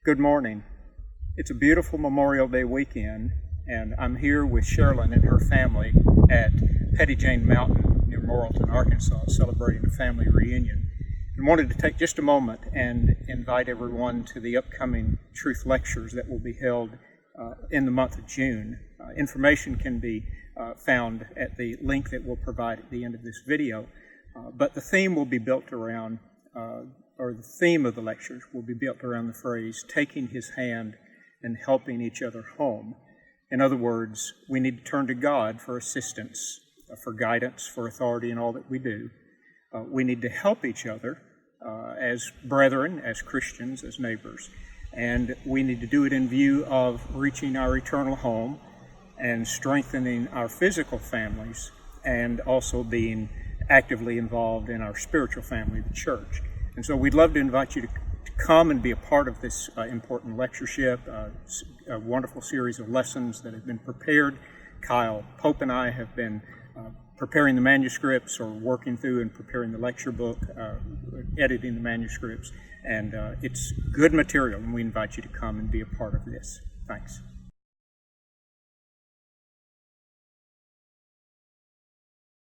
Good morning. It's a beautiful Memorial Day weekend, and I'm here with Sherilyn and her family at Petty Jane Mountain near Morrilton, Arkansas, celebrating a family reunion. And wanted to take just a moment and invite everyone to the upcoming Truth Lectures that will be held in the month of June. Information can be found at the link that we'll provide at the end of this video, but the theme will be built around the theme of the lectures will be built around the phrase, taking his hand and helping each other home. In other words, we need to turn to God for assistance, for guidance, for authority in all that we do. We need to help each other as brethren, as Christians, as neighbors. And we need to do it in view of reaching our eternal home and strengthening our physical families and also being actively involved in our spiritual family, the church. And so we'd love to invite you to come and be a part of this important lectureship, a wonderful series of lessons that have been prepared. Kyle Pope and I have been preparing the manuscripts or working through and preparing the lecture book, editing the manuscripts, and it's good material, and we invite you to come and be a part of this. Thanks.